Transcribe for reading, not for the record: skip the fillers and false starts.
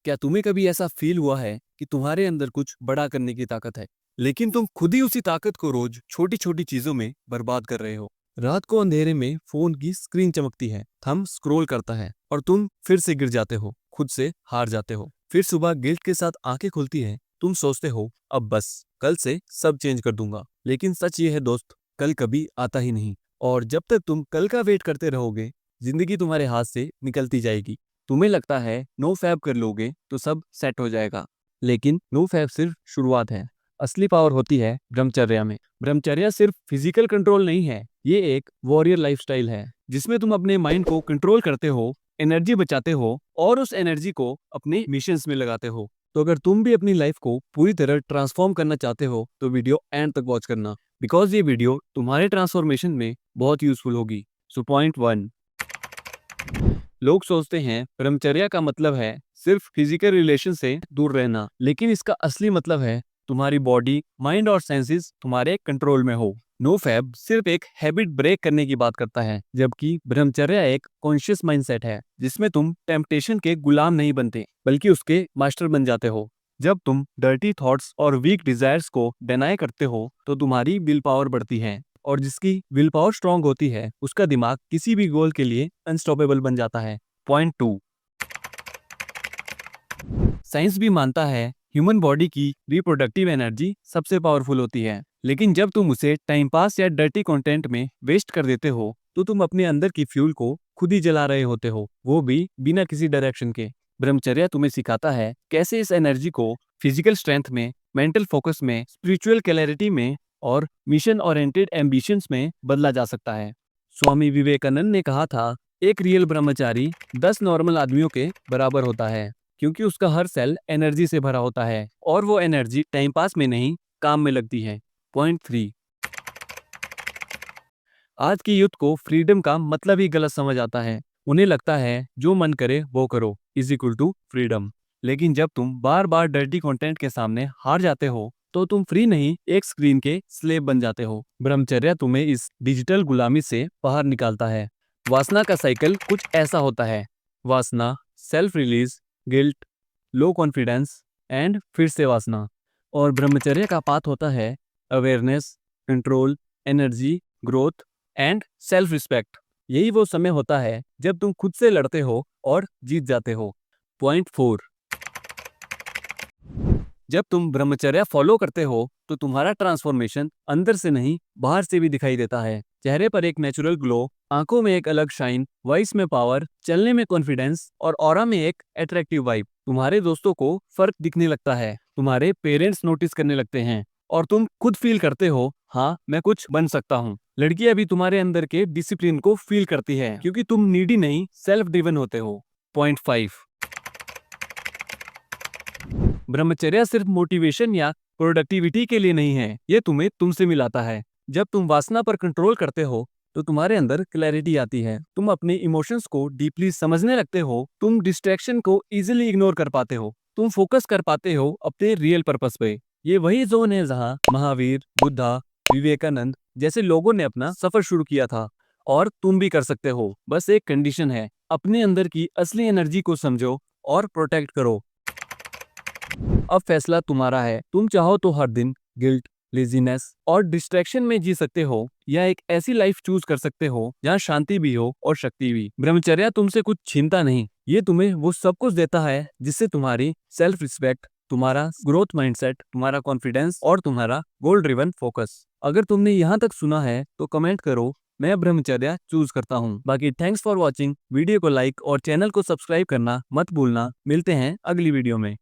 क्या तुम्हें कभी ऐसा फील हुआ है कि तुम्हारे अंदर कुछ बड़ा करने की ताकत है, लेकिन तुम खुद ही उसी ताकत को रोज छोटी छोटी चीजों में बर्बाद कर रहे हो? रात को अंधेरे में फोन की स्क्रीन चमकती है, थंब स्क्रॉल करता है और तुम फिर से गिर जाते हो, खुद से हार जाते हो। फिर सुबह गिल्ट के साथ आंखें खुलती हैं, तुम सोचते हो अब बस कल से सब चेंज कर दूंगा। लेकिन सच ये है दोस्त, कल कभी आता ही नहीं। और जब तक तुम कल का वेट करते रहोगे, जिंदगी तुम्हारे हाथ से निकलती जाएगी। तुम्हें लगता है नो फैब कर लोगे तो सब सेट हो जाएगा, लेकिन नो फैब सिर्फ शुरुआत है। असली पावर होती है ब्रह्मचर्या में। ब्रह्मचर्या सिर्फ फिजिकल कंट्रोल नहीं है, ये एक वॉरियर लाइफस्टाइल है जिसमें तुम अपने माइंड को कंट्रोल करते हो, एनर्जी बचाते हो और उस एनर्जी को अपने मिशंस में लगाते हो। तो अगर तुम भी अपनी लाइफ को पूरी तरह ट्रांसफॉर्म करना चाहते हो तो वीडियो एंड तक वॉच करना, बिकॉज ये वीडियो तुम्हारे ट्रांसफॉर्मेशन में बहुत यूजफुल होगी। सो पॉइंट 1, लोग सोचते हैं ब्रह्मचर्या का मतलब है सिर्फ फिजिकल रिलेशन से दूर रहना, लेकिन इसका असली मतलब है तुम्हारी बॉडी, माइंड और सेंसेस तुम्हारे कंट्रोल में हो। नो फैब सिर्फ एक हैबिट ब्रेक करने की बात करता है, जबकि ब्रह्मचर्या एक कॉन्शियस माइंडसेट है जिसमें तुम टेम्पटेशन के गुलाम नहीं बनते बल्कि उसके मास्टर बन जाते हो। जब तुम डर्टी थॉट्स और वीक डिजायर्स को डिनाई करते हो तो तुम्हारी विल पावर बढ़ती है, और जिसकी विल पावर स्ट्रांग होती है उसका दिमाग किसी भी गोल के लिए अनस्टॉपेबल बन जाता है। पॉइंट 2, साइंस भी मानता है ह्यूमन बॉडी की रिप्रोडक्टिव एनर्जी सबसे पावरफुल होती है, लेकिन जब तुम उसे टाइम पास या डर्टी कंटेंट में वेस्ट कर देते हो तो तुम अपने अंदर की फ्यूल को खुद ही जला रहे होते हो, वो भी बिना किसी डायरेक्शन के। ब्रह्मचर्या तुम्हें सिखाता है कैसे इस एनर्जी को फिजिकल स्ट्रेंथ में, मेंटल फोकस में, स्पिरिचुअल क्लैरिटी में और मिशन ओरिएंटेड एम्बिशंस में बदला जा सकता है। स्वामी विवेकानंद ने कहा था, एक रियल ब्रह्मचारी 10 नॉर्मल आदमियों के बराबर होता है, क्योंकि उसका हर सेल एनर्जी से भरा होता है और वो एनर्जी टाइम पास में नहीं, काम में लगती है। पॉइंट 3, आज की यूथ को फ्रीडम का मतलब ही गलत समझ आता है। उन्हें लगता है जो मन करे वो करो इज इक्वल टू फ्रीडम। लेकिन जब तुम बार बार डर्टी कंटेंट के सामने हार जाते हो तो तुम फ्री नहीं, एक स्क्रीन के स्लेव बन जाते हो। ब्रह्मचर्या तुम्हें इस डिजिटल गुलामी से बाहर निकालता है। वासना का साइकिल कुछ ऐसा होता है, वासना, self release, guilt, low confidence and फिर से वासना। और ब्रह्मचर्य का पाथ होता है awareness, control, energy, growth and self respect. यही वो समय होता है जब तुम खुद से लड़ते हो और जीत जाते हो। पॉइंट 4, जब तुम ब्रह्मचर्या फॉलो करते हो तो तुम्हारा ट्रांसफॉर्मेशन अंदर से नहीं, बाहर से भी दिखाई देता है। चेहरे पर एक नेचुरल ग्लो, आंखों में एक अलग शाइन, वॉइस में पावर, चलने में कॉन्फिडेंस और ऑरा में एक अट्रैक्टिव वाइब। तुम्हारे दोस्तों को फर्क दिखने लगता है, तुम्हारे पेरेंट्स नोटिस करने लगते हैं और तुम खुद फील करते हो, हाँ मैं कुछ बन सकता हूँ। लड़कियां भी तुम्हारे अंदर के डिसिप्लिन को फील करती है, क्योंकि तुम नीडी नहीं, सेल्फ ड्रिवन होते हो। पॉइंट 5, ब्रह्मचर्या सिर्फ मोटिवेशन या प्रोडक्टिविटी के लिए नहीं है, ये तुम्हें तुमसे मिलाता है। जब तुम वासना पर कंट्रोल करते हो तो तुम्हारे अंदर क्लैरिटी आती है, तुम अपने इमोशंस को डीपली समझने लगते हो, तुम डिस्ट्रैक्शन को इजीली इग्नोर कर पाते हो, तुम फोकस कर पाते हो अपने रियल पर्पस पे। ये वही जोन है जहाँ महावीर, बुद्धा, विवेकानंद जैसे लोगों ने अपना सफर शुरू किया था, और तुम भी कर सकते हो। बस एक कंडीशन है, अपने अंदर की असली एनर्जी को समझो और प्रोटेक्ट करो। अब फैसला तुम्हारा है, तुम चाहो तो हर दिन गिल्ट, लेजीनेस और डिस्ट्रैक्शन में जी सकते हो, या एक ऐसी लाइफ चूज कर सकते हो जहाँ शांति भी हो और शक्ति भी। ब्रह्मचर्या तुमसे कुछ छीनता नहीं, ये तुम्हें वो सब कुछ देता है जिससे तुम्हारी सेल्फ रिस्पेक्ट, तुम्हारा ग्रोथ माइंडसेट, तुम्हारा कॉन्फिडेंस और तुम्हारा गोल ड्रिवन फोकस। अगर तुमने यहाँ तक सुना है तो कमेंट करो, मैं ब्रह्मचर्या चूज करता हूँ। बाकी थैंक्स फॉर वॉचिंग, वीडियो को लाइक और चैनल को सब्सक्राइब करना मत भूलना। मिलते हैं अगली वीडियो में।